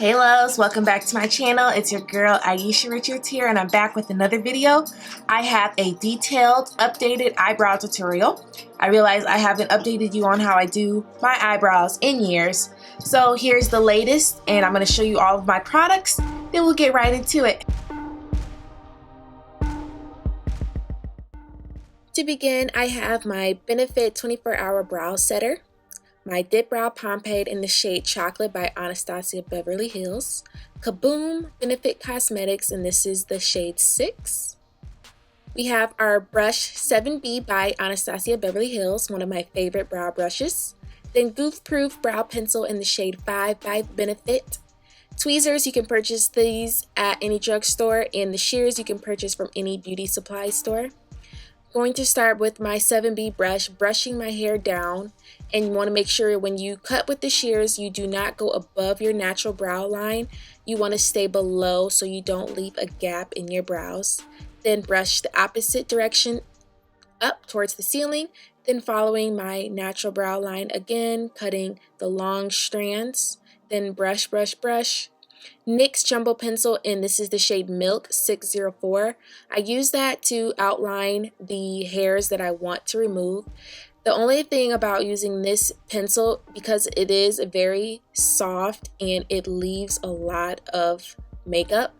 Hey loves, welcome back to my channel. It's your girl Aisha Richards here, and I'm back with another video. I have a detailed, updated eyebrow tutorial. I realize I haven't updated you on how I do my eyebrows in years. So here's the latest, and I'm going to show you all of my products, then we'll get right into it. To begin, I have my Benefit 24-Hour Brow Setter, my Dip Brow Pomade in the shade Chocolate by Anastasia Beverly Hills, Kaboom Benefit Cosmetics, and this is the shade 6. We have our brush 7B by Anastasia Beverly Hills, one of my favorite brow brushes. Then Goof Proof Brow Pencil in the shade 5 by Benefit. Tweezers, you can purchase these at any drugstore, and the shears you can purchase from any beauty supply store. Going to start with my 7B brush, brushing my hair down, and you want to make sure when you cut with the shears you do not go above your natural brow line. You want to stay below so you don't leave a gap in your brows. Then brush the opposite direction up towards the ceiling, then following my natural brow line again, cutting the long strands. Then brush, brush, brush. NYX Jumbo Pencil, and this is the shade Milk 604. I use that to outline the hairs that I want to remove. The only thing about using this pencil, because it is very soft and it leaves a lot of makeup,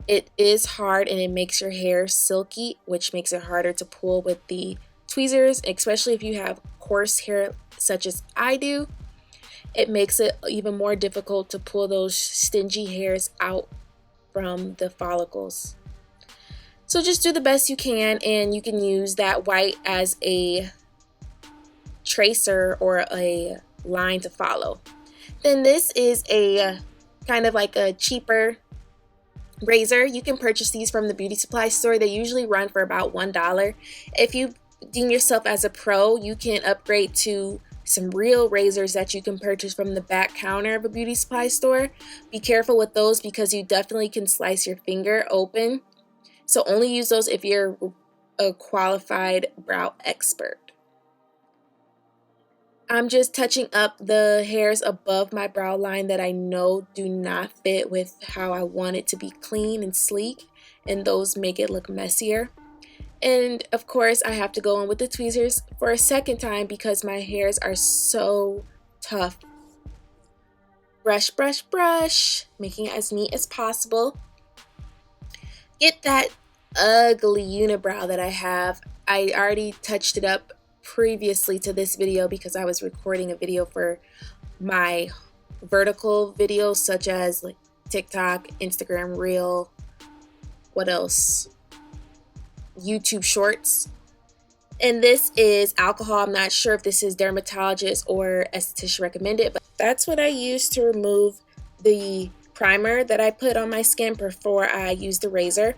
it is hard and it makes your hair silky, which makes it harder to pull with the tweezers, especially if you have coarse hair such as I do. It makes it even more difficult to pull those stingy hairs out from the follicles. So just do the best you can, and you can use that white as a tracer or a line to follow. Then this is a kind of like a cheaper razor. You can purchase these from the beauty supply store. They usually run for about $1. If you deem yourself as a pro, you can upgrade to some real razors that you can purchase from the back counter of a beauty supply store. Be careful with those because you definitely can slice your finger open. So only use those if you're a qualified brow expert. I'm just touching up the hairs above my brow line that I know do not fit with how I want it to be clean and sleek, and those make it look messier. And of course, I have to go in with the tweezers for a second time because my hairs are so tough. Brush, brush, brush, making it as neat as possible. Get that ugly unibrow that I have. I already touched it up previously to this video because I was recording a video for my vertical videos such as like TikTok, Instagram Reel, what else? YouTube Shorts. And this is alcohol. I'm not sure if this is dermatologist or esthetician recommended, but that's what I use to remove the primer that I put on my skin before I use the razor.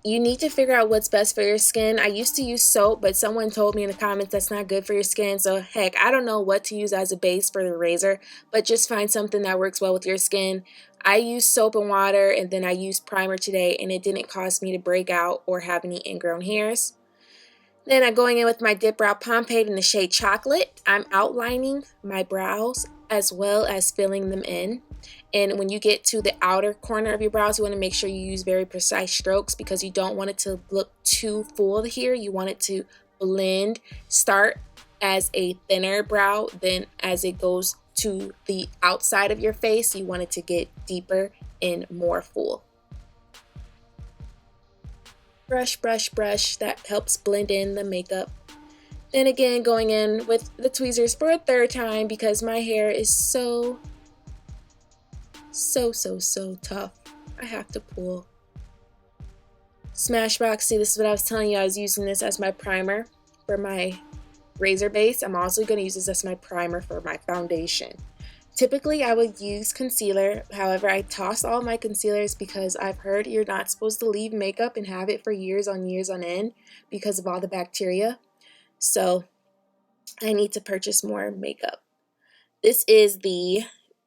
You need to figure out what's best for your skin. I used to use soap, but someone told me in the comments that's not good for your skin. So heck, I don't know what to use as a base for the razor, but just find something that works well with your skin. I use soap and water, and then I used primer today, and it didn't cause me to break out or have any ingrown hairs. Then I'm going in with my Dip Brow Pomade in the shade Chocolate. I'm outlining my brows as well as filling them in. And when you get to the outer corner of your brows, you want to make sure you use very precise strokes because you don't want it to look too full here. You want it to blend, start as a thinner brow, then as it goes to the outside of your face, you want it to get deeper and more full. Brush, brush, brush. That helps blend in the makeup. Then again, going in with the tweezers for a third time because my hair is so tough. I have to pull. Smashbox. See, this is what I was telling you. I was using this as my primer for my razor base. I'm also going to use this as my primer for my foundation. Typically, I would use concealer. However, I toss all my concealers because I've heard you're not supposed to leave makeup and have it for years on end because of all the bacteria. So I need to purchase more makeup. This is the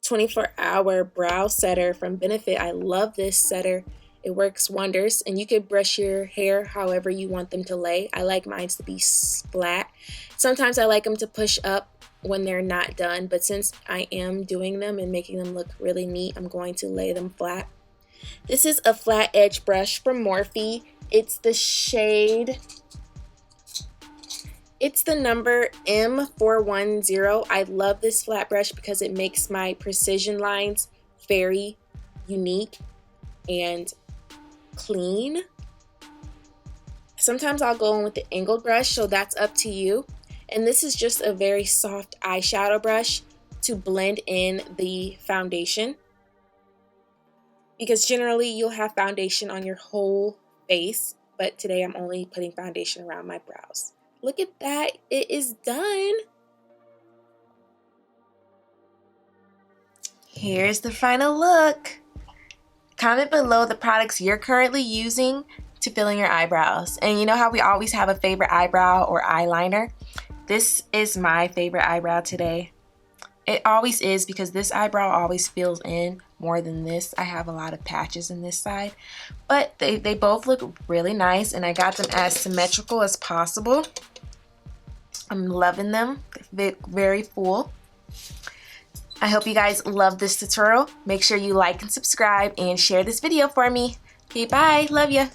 24-hour brow setter from Benefit. I love this setter. It works wonders, and you can brush your hair however you want them to lay. I like mine to be flat. Sometimes I like them to push up when they're not done, but since I am doing them and making them look really neat, I'm going to lay them flat. This is a flat edge brush from Morphe. It's the shade, it's the number M410. I love this flat brush because it makes my precision lines very unique and clean. Sometimes I'll go in with the angled brush, so that's up to you. And this is just a very soft eyeshadow brush to blend in the foundation, because generally you'll have foundation on your whole face, but today I'm only putting foundation around my brows. Look at that, it is done. Here's the final look. Comment below the products you're currently using to fill in your eyebrows. And you know how we always have a favorite eyebrow or eyeliner? This is my favorite eyebrow today. It always is, because this eyebrow always fills in more than this. I have a lot of patches in this side, but they both look really nice, and I got them as symmetrical as possible. I'm loving them. They're very full. I hope you guys love this tutorial. Make sure you like and subscribe and share this video for me. Okay, bye. Love ya.